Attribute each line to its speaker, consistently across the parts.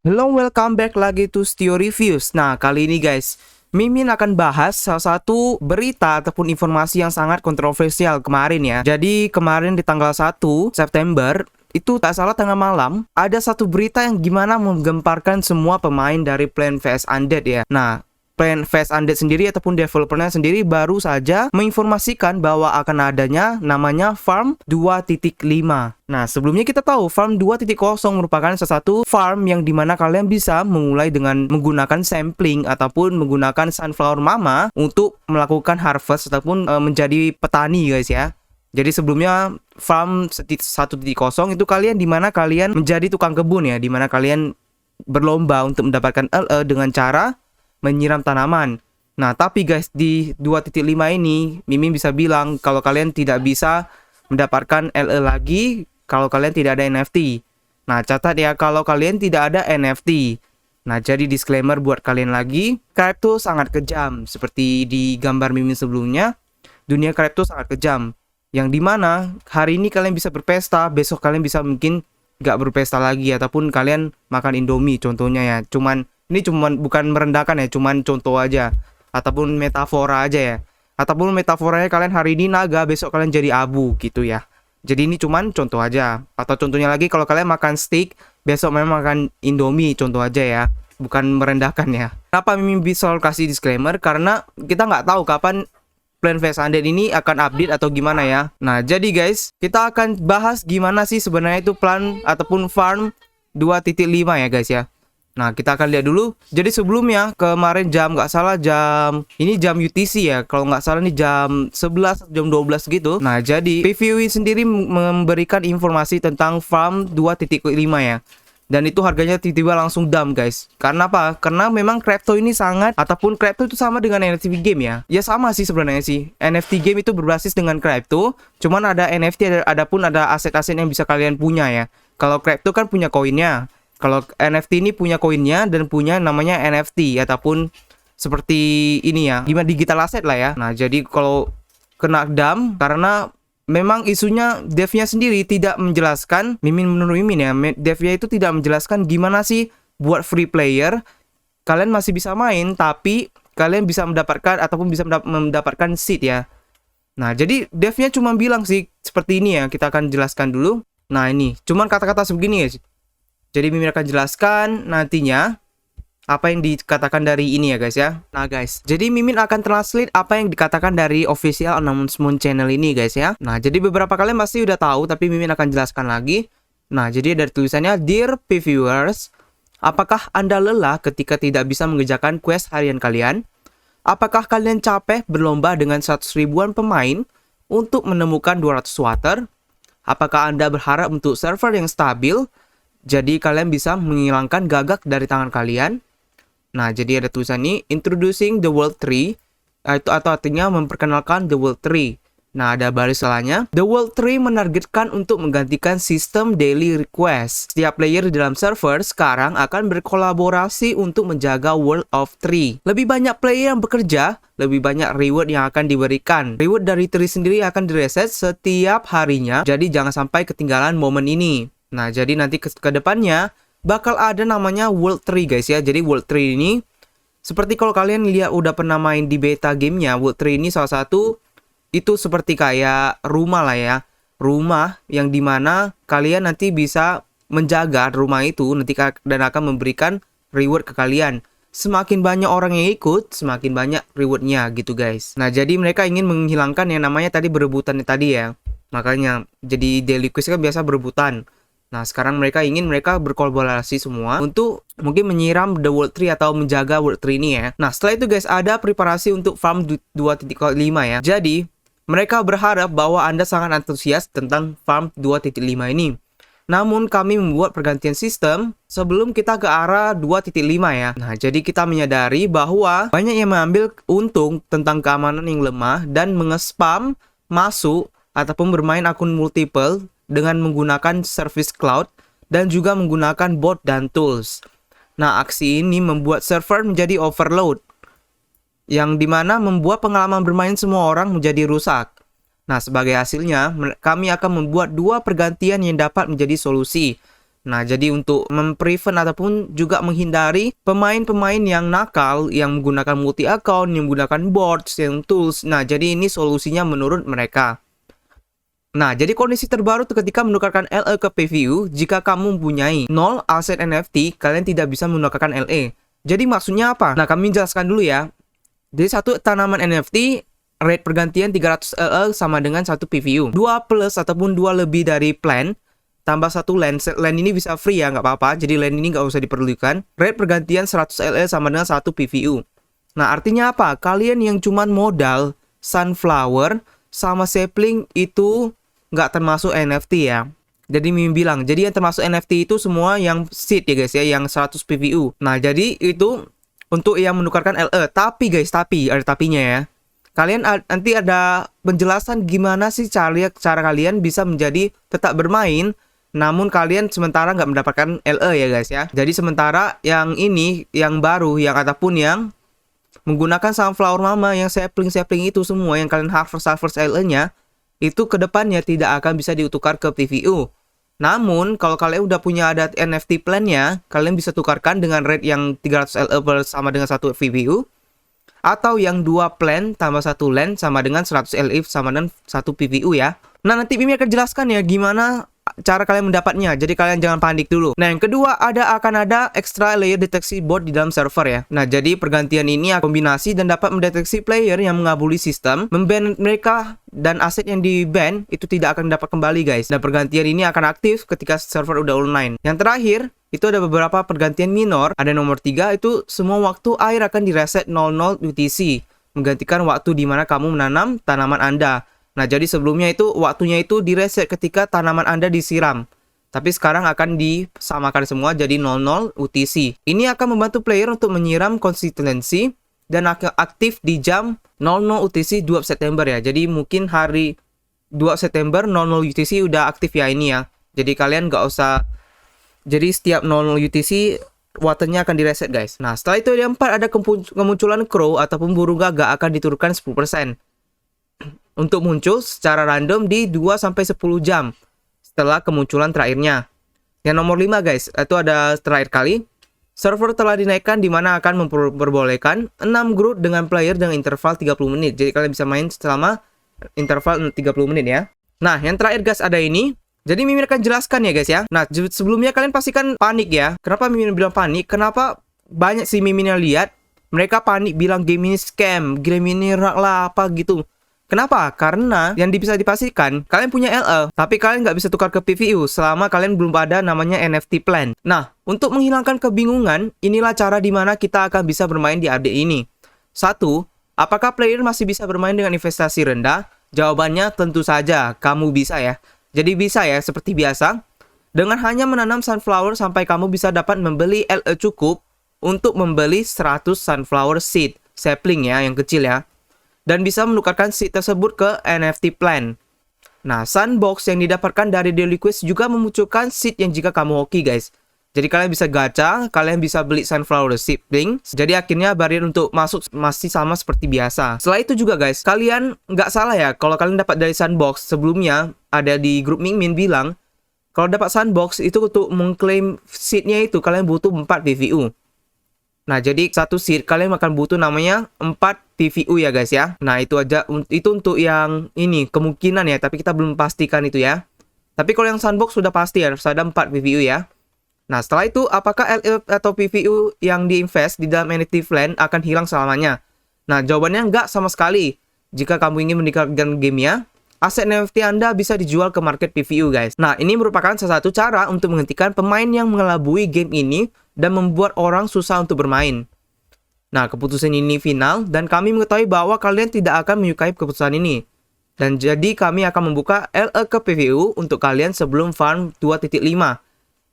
Speaker 1: Hello, welcome back lagi to Stio Reviews. Nah, kali ini guys, Mimin akan bahas salah satu berita ataupun informasi yang sangat kontroversial kemarin ya. Jadi kemarin di tanggal 1 September, itu tak salah tengah malam, ada satu berita yang gimana menggemparkan semua pemain dari Plants vs Undead ya. Nah, Plants vs Undead sendiri ataupun developernya sendiri baru saja menginformasikan bahwa akan adanya namanya Farm 2.5. Nah, sebelumnya kita tahu Farm 2.0 merupakan salah satu farm yang dimana kalian bisa memulai dengan menggunakan sampling ataupun menggunakan sunflower mama untuk melakukan harvest ataupun menjadi petani guys ya. Jadi sebelumnya Farm 1.0 itu kalian dimana kalian menjadi tukang kebun ya, dimana kalian berlomba untuk mendapatkan LE dengan cara menyiram tanaman. Nah, tapi guys di 2.5 ini Mimin bisa bilang kalau kalian tidak bisa mendapatkan LE lagi kalau kalian tidak ada NFT. Nah, catat ya kalau kalian tidak ada NFT. Nah, jadi disclaimer buat kalian lagi, crypto sangat kejam. Seperti di gambar Mimin sebelumnya, dunia crypto sangat kejam. Yang dimana hari ini kalian bisa berpesta, besok kalian bisa mungkin gak berpesta lagi ataupun kalian makan Indomie contohnya ya. Ini cuman bukan merendahkan ya, cuman contoh aja ataupun metafora aja ya. Ataupun metaforanya kalian hari ini naga, besok kalian jadi abu gitu ya. Jadi ini cuman contoh aja. Atau contohnya lagi kalau kalian makan steak, besok memang makan Indomie contoh aja ya. Bukan merendahkan ya. Kenapa Mimin bisa kasih disclaimer? Karena kita nggak tahu kapan Plants vs Undead ini akan update atau gimana ya. Nah, jadi guys, kita akan bahas gimana sih sebenarnya itu plan ataupun farm 2.5 ya guys ya. Nah, kita akan lihat dulu. Jadi sebelumnya kemarin jam nggak salah ini jam UTC ya. Kalau nggak salah nih jam 11 jam 12 gitu. Nah, jadi PVE sendiri memberikan informasi tentang farm 2.5 ya. Dan itu harganya tiba-tiba langsung dump guys. Karena apa? Karena memang crypto ini sangat ataupun crypto itu sama dengan NFT game ya. Ya sama sih sebenarnya sih. NFT game itu berbasis dengan crypto. Cuman ada NFT adapun ada aset-aset yang bisa kalian punya ya. Kalau crypto kan punya koinnya. Kalau NFT ini punya koinnya dan punya namanya NFT ataupun seperti ini ya, gimana digital asset lah ya. Nah, jadi kalau kena dam karena memang isunya devnya sendiri tidak menjelaskan, menurut Mimin ya, devnya itu tidak menjelaskan gimana sih buat free player kalian masih bisa main tapi kalian bisa mendapatkan ataupun bisa mendapatkan seed ya. Nah, jadi devnya cuma bilang sih seperti ini ya, kita akan jelaskan dulu. Nah, ini cuman kata-kata sebegini ya. Jadi Mimin akan jelaskan nantinya apa yang dikatakan dari ini ya guys ya. Nah guys, jadi Mimin akan translate apa yang dikatakan dari official announcement channel ini guys ya. Nah, jadi beberapa kalian pasti udah tahu tapi Mimin akan jelaskan lagi. Nah, jadi dari tulisannya, Dear Viewers, apakah Anda lelah ketika tidak bisa mengerjakan quest harian kalian? Apakah kalian capek berlomba dengan 100 ribuan pemain untuk menemukan 200 water? Apakah Anda berharap untuk server yang stabil? Jadi kalian bisa menghilangkan gagak dari tangan kalian. Nah, jadi ada tulisan ini Introducing the World Tree, atau artinya memperkenalkan the World Tree. Nah, ada baris salahnya. The World Tree menargetkan untuk menggantikan sistem daily request. Setiap player di dalam server sekarang akan berkolaborasi untuk menjaga World of Tree. Lebih banyak player yang bekerja, lebih banyak reward yang akan diberikan. Reward dari tree sendiri akan direset setiap harinya, jadi jangan sampai ketinggalan momen ini. Nah, jadi nanti ke depannya bakal ada namanya World Tree guys ya. Jadi World Tree ini seperti kalau kalian lihat udah pernah main di beta gamenya, World Tree ini salah satu itu seperti kayak rumah lah ya. Rumah yang dimana kalian nanti bisa menjaga rumah itu nanti dan akan memberikan reward ke kalian. Semakin banyak orang yang ikut, semakin banyak rewardnya gitu guys. Nah, jadi mereka ingin menghilangkan yang namanya tadi berebutan tadi ya. Makanya jadi daily quest kan biasa berebutan. Nah, sekarang mereka berkolaborasi semua untuk mungkin menyiram The World Tree atau menjaga World Tree ini ya. Nah, setelah itu guys, ada preparasi untuk Farm 2.5 ya. Jadi, mereka berharap bahwa Anda sangat antusias tentang Farm 2.5 ini. Namun, kami membuat pergantian sistem sebelum kita ke arah 2.5 ya. Nah, jadi kita menyadari bahwa banyak yang mengambil untung tentang keamanan yang lemah dan mengespam masuk ataupun bermain akun multiple dengan menggunakan service cloud dan juga menggunakan bot dan tools. Nah, aksi ini membuat server menjadi overload, yang dimana membuat pengalaman bermain semua orang menjadi rusak. Nah, sebagai hasilnya, kami akan membuat dua pergantian yang dapat menjadi solusi. Nah, jadi untuk memprevent ataupun juga menghindari pemain-pemain yang nakal, yang menggunakan multi account, yang menggunakan bots, yang tools. Nah, jadi ini solusinya menurut mereka. Nah, jadi kondisi terbaru ketika menukarkan LE ke PVU, jika kamu mempunyai 0 aset NFT, kalian tidak bisa menukarkan LE. Jadi maksudnya apa? Nah, kami jelaskan dulu ya. Jadi satu tanaman NFT, rate pergantian 300 LE sama dengan 1 PVU. 2 plus ataupun 2 lebih dari plan, tambah 1 land. Land ini bisa free ya, nggak apa-apa. Jadi land ini nggak usah diperlukan. Rate pergantian 100 LE sama dengan 1 PVU. Nah, artinya apa? Kalian yang cuman modal sunflower sama sapling itu nggak termasuk NFT ya. Jadi Mimin bilang, jadi yang termasuk NFT itu semua yang seed ya guys ya, yang 100 PVU. Nah, jadi itu untuk yang menukarkan LE. Tapi guys, ada tapinya ya. Kalian nanti ada penjelasan gimana sih cara kalian bisa menjadi tetap bermain, namun kalian sementara nggak mendapatkan LE ya guys ya. Jadi sementara yang ini, yang baru, yang ataupun yang menggunakan sunflower mama, yang sapling itu semua, yang kalian harvest LE-nya, itu kedepannya tidak akan bisa ditukar ke PVU. Namun, kalau kalian udah punya ada NFT plan-nya, kalian bisa tukarkan dengan rate yang 300 LE sama dengan 1 PVU. Atau yang 2 plan tambah 1 land sama dengan 100 LE sama dengan 1 PVU ya. Nah, nanti Mimi akan jelaskan ya gimana cara kalian mendapatnya. Jadi kalian jangan panik dulu. Nah, yang kedua akan ada extra layer deteksi bot di dalam server ya. Nah, jadi pergantian ini kombinasi dan dapat mendeteksi player yang mengabuli sistem, memban mereka, dan aset yang di-ban itu tidak akan dapat kembali guys. Dan pergantian ini akan aktif ketika server udah online. Yang terakhir, itu ada beberapa pergantian minor. Ada nomor 3, itu semua waktu air akan direset 00 UTC, menggantikan waktu di mana kamu menanam tanaman Anda. Nah, jadi sebelumnya itu waktunya itu direset ketika tanaman Anda disiram. Tapi sekarang akan disamakan semua jadi 00 UTC. Ini akan membantu player untuk menyiram konsistensi dan akan aktif di jam 00 UTC 2 September ya. Jadi mungkin hari 2 September 00 UTC udah aktif ya ini ya. Jadi kalian nggak usah. Jadi setiap 00 UTC waternya akan direset guys. Nah, setelah itu yang 4 ada kemunculan crow ataupun burung gagak akan diturunkan 10%. Untuk muncul secara random di 2-10 jam setelah kemunculan terakhirnya. Yang nomor 5 guys, itu ada terakhir kali. Server telah dinaikkan di mana akan memperbolehkan 6 grup dengan player dengan interval 30 menit. Jadi kalian bisa main selama interval 30 menit ya. Nah, yang terakhir guys ada ini. Jadi Mimin akan jelaskan ya guys ya. Nah, sebelumnya kalian pastikan panik ya. Kenapa Mimin bilang panik? Kenapa banyak sih Mimin yang lihat mereka panik bilang game ini scam, game ini rak lah apa gitu. Kenapa? Karena yang bisa dipastikan, kalian punya LE, tapi kalian nggak bisa tukar ke PVU selama kalian belum ada namanya NFT plan. Nah, untuk menghilangkan kebingungan, inilah cara dimana kita akan bisa bermain di update ini. 1. Apakah player masih bisa bermain dengan investasi rendah? Jawabannya tentu saja, kamu bisa ya. Jadi bisa ya, seperti biasa. Dengan hanya menanam sunflower sampai kamu bisa dapat membeli LE cukup untuk membeli 100 sunflower seed, sapling ya, yang kecil ya. Dan bisa menukarkan seed tersebut ke NFT plan. Nah, sandbox yang didapatkan dari daily quest juga memunculkan seed yang jika kamu hoki guys. Jadi kalian bisa gacha, kalian bisa beli sunflower seedling. Jadi akhirnya barrier untuk masuk masih sama seperti biasa. Setelah itu juga guys, kalian nggak salah ya kalau kalian dapat dari sandbox. Sebelumnya ada di grup Mimin bilang kalau dapat sandbox itu untuk mengklaim seednya itu kalian butuh 4 PVU. Nah, jadi satu seed kalian akan butuh namanya 4 PVU ya guys ya. Nah, itu aja, itu untuk yang ini kemungkinan ya, tapi kita belum pastikan itu ya. Tapi kalau yang sandbox sudah pasti ya, harus ada 4 PVU ya. Nah, setelah itu apakah LE atau PVU yang diinvest di dalam NFT plan akan hilang selamanya? Nah, jawabannya enggak sama sekali. Jika kamu ingin meningkatkan gamenya, aset NFT Anda bisa dijual ke market PVU guys. Nah, ini merupakan salah satu cara untuk menghentikan pemain yang mengelabui game ini dan membuat orang susah untuk bermain. Nah, keputusan ini final dan kami mengetahui bahwa kalian tidak akan menyukai keputusan ini. Dan jadi kami akan membuka LE ke PVU untuk kalian sebelum farm 2.5.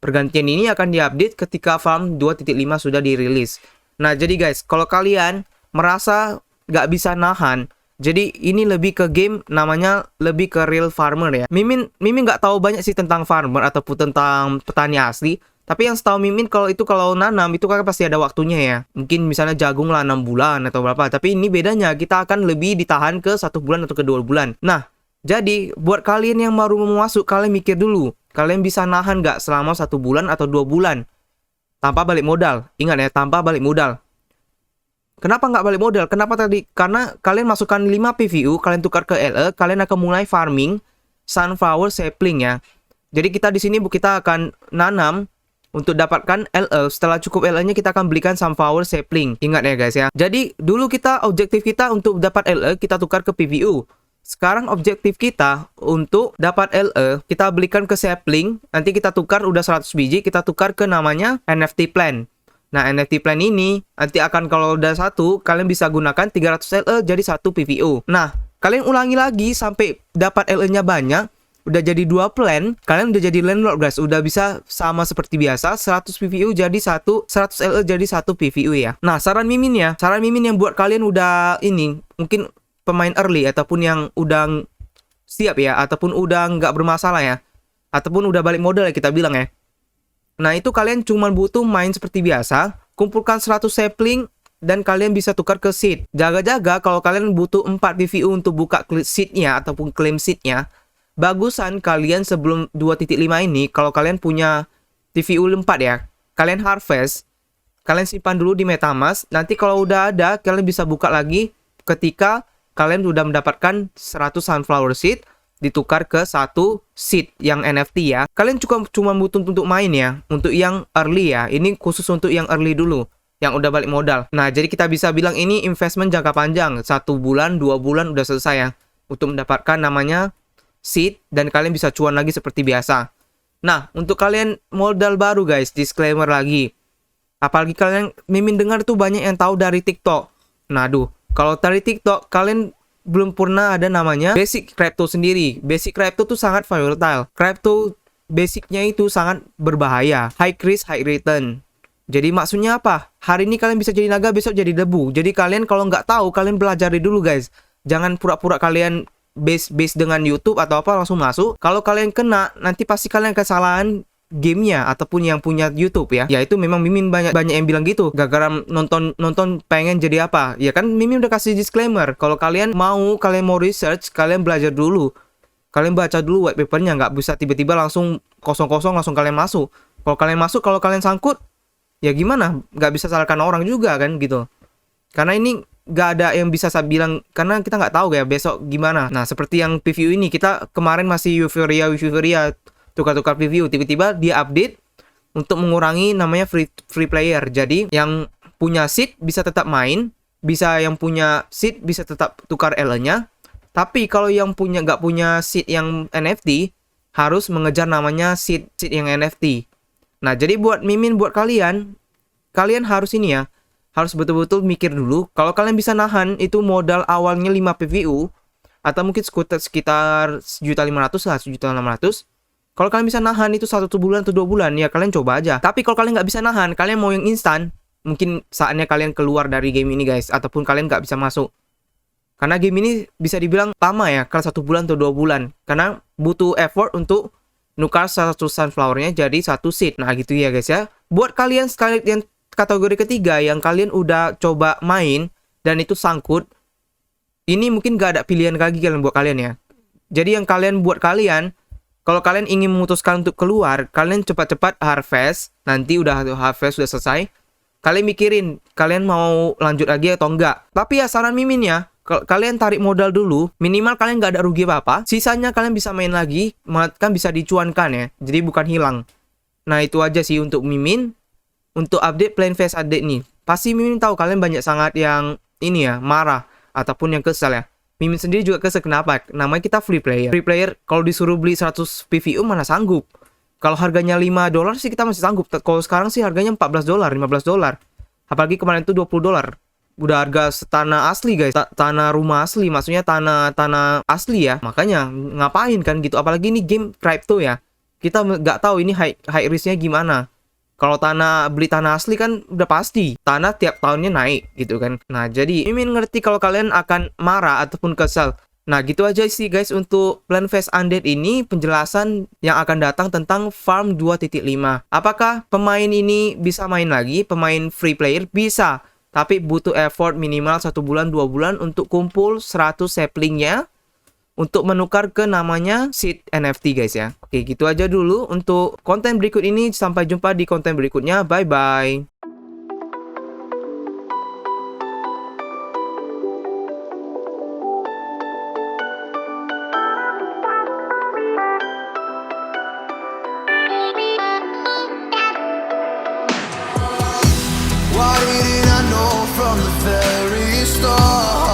Speaker 1: Pergantian ini akan diupdate ketika farm 2.5 sudah dirilis. Nah, jadi guys, kalau kalian merasa nggak bisa nahan, jadi ini lebih ke game namanya lebih ke real farmer ya. Mimin nggak tahu banyak sih tentang farmer ataupun tentang petani asli. Tapi yang setahu Mimin kalau nanam itu kan pasti ada waktunya ya. Mungkin misalnya jagung lah 6 bulan atau berapa. Tapi ini bedanya kita akan lebih ditahan ke 1 bulan atau ke 2 bulan. Nah, Jadi buat kalian yang baru mau masuk, kalian mikir dulu, kalian bisa nahan nggak selama 1 bulan atau 2 bulan tanpa balik modal. Ingat ya, tanpa balik modal. Kenapa nggak balik modal? Kenapa tadi? Karena kalian masukkan 5 PVU, kalian tukar ke LE, kalian akan mulai farming sunflower sapling ya. Jadi kita di sini kita akan nanam untuk dapatkan LE. Setelah cukup LE-nya kita akan belikan sunflower sapling. Ingat ya guys ya. Jadi dulu kita objektif kita untuk dapat LE kita tukar ke PVU. Sekarang objektif kita untuk dapat LE kita belikan ke sapling. Nanti kita tukar udah 100 biji, kita tukar ke namanya NFT plant. Nah, NFT plant ini nanti akan kalau udah satu, kalian bisa gunakan 300 LE jadi 1 PVU. Nah, kalian ulangi lagi sampai dapat LE-nya banyak, udah jadi 2 plant, kalian udah jadi landlord guys. Udah bisa sama seperti biasa, 100 PVU jadi 100 LE jadi 1 PVU ya. Nah, saran Mimin yang buat kalian udah ini, mungkin pemain early ataupun yang udah siap ya, ataupun udah nggak bermasalah ya, ataupun udah balik modal ya kita bilang ya. Nah, itu kalian cuma butuh main seperti biasa, kumpulkan 100 sapling dan kalian bisa tukar ke seed. Jaga-jaga kalau kalian butuh 4 PVU untuk buka seednya ataupun claim seednya, bagusan kalian sebelum 2.5 ini, kalau kalian punya PVU 4 ya, kalian harvest, kalian simpan dulu di MetaMask. Nanti kalau udah ada, kalian bisa buka lagi ketika kalian sudah mendapatkan 100 sunflower seed ditukar ke 1 seed yang NFT ya. Kalian cuma butuh untuk main ya, untuk yang early ya. Ini khusus untuk yang early dulu, yang udah balik modal. Nah, jadi kita bisa bilang ini investment jangka panjang, 1 bulan, 2 bulan udah selesai ya, untuk mendapatkan namanya seed dan kalian bisa cuan lagi seperti biasa. Nah, untuk kalian modal baru guys, disclaimer lagi. Apalagi kalian Mimin dengar tuh banyak yang tahu dari TikTok. Nah, aduh, kalau dari TikTok, kalian belum pernah ada namanya basic crypto sendiri. Basic crypto tuh sangat volatile. Crypto basicnya itu sangat berbahaya. High risk, high return. Jadi maksudnya apa? Hari ini kalian bisa jadi naga, besok jadi debu. Jadi kalian kalau nggak tahu, kalian pelajari dulu guys. Jangan pura-pura kalian base dengan YouTube atau apa langsung masuk. Kalau kalian kena, nanti pasti kalian kesalahan gamenya ataupun yang punya YouTube ya. Ya itu memang Mimin banyak yang bilang gitu. Gara-gara nonton pengen jadi apa? Ya kan Mimin udah kasih disclaimer. Kalau kalian mau research, kalian belajar dulu. Kalian baca dulu white papernya, nggak bisa tiba-tiba langsung kosong-kosong langsung kalian masuk. Kalau kalian sangkut, ya gimana? Nggak bisa salahkan orang juga kan gitu. Karena ini nggak ada yang bisa saya bilang, karena kita nggak tahu ya besok gimana. Nah, seperti yang preview ini, kita kemarin masih euphoria tukar-tukar preview, tiba-tiba dia update untuk mengurangi namanya free player. Jadi yang punya seed bisa tetap main, yang punya seed bisa tetap tukar LE-nya. Tapi kalau yang nggak punya seed yang NFT harus mengejar namanya seed yang NFT. Nah, jadi buat Mimin, buat kalian harus ini ya, harus betul-betul mikir dulu. Kalau kalian bisa nahan itu modal awalnya 5 PVU atau mungkin sekitar 1.500.000 lah, 1.600.000. Kalau kalian bisa nahan itu 1 bulan atau 2 bulan, ya kalian coba aja. Tapi kalau kalian nggak bisa nahan, kalian mau yang instan, mungkin saatnya kalian keluar dari game ini guys, ataupun kalian nggak bisa masuk. Karena game ini bisa dibilang lama ya, kalau 1 bulan atau 2 bulan. Karena butuh effort untuk nukar 100 sunflower-nya jadi 1 seed. Nah gitu ya guys ya. Buat kalian sekali yang kategori ketiga, yang kalian udah coba main dan itu sangkut, ini mungkin nggak ada pilihan lagi buat kalian ya. Jadi yang buat kalian, kalau kalian ingin memutuskan untuk keluar, kalian cepat-cepat harvest. Nanti udah harvest sudah selesai, kalian mikirin kalian mau lanjut lagi atau enggak. Tapi ya saran Mimin ya, kalian tarik modal dulu, minimal kalian nggak ada rugi apa-apa. Sisanya kalian bisa main lagi, kan bisa dicuankan ya. Jadi bukan hilang. Nah itu aja sih untuk Mimin. Untuk update Planfest update nih, pasti Mimin tahu kalian banyak sangat yang ini ya, marah ataupun yang kesal ya. Mimin sendiri juga kesel, kenapa? Namanya kita free player. Free player kalau disuruh beli 100 PVU mana sanggup. Kalau harganya $5 sih kita masih sanggup. Kalau sekarang sih harganya $14, $15. Apalagi kemarin itu $20. Udah harga tanah asli guys, tanah rumah asli, maksudnya tanah asli ya. Makanya ngapain kan gitu. Apalagi ini game crypto ya. Kita nggak tahu ini high risknya gimana. Kalau beli tanah asli kan udah pasti tanah tiap tahunnya naik gitu kan. Nah jadi Mimin ngerti kalau kalian akan marah ataupun kesal. Nah gitu aja sih guys untuk Planfest Undead ini, penjelasan yang akan datang tentang Farm 2.5. Apakah pemain ini bisa main lagi? Pemain free player bisa, tapi butuh effort minimal 1 bulan 2 bulan untuk kumpul 100 saplingnya. untuk menukar ke namanya seed NFT guys ya. Oke, gitu aja dulu untuk konten berikut ini. Sampai jumpa di konten berikutnya. Bye bye.
Speaker 2: Why didn't I know from the very start?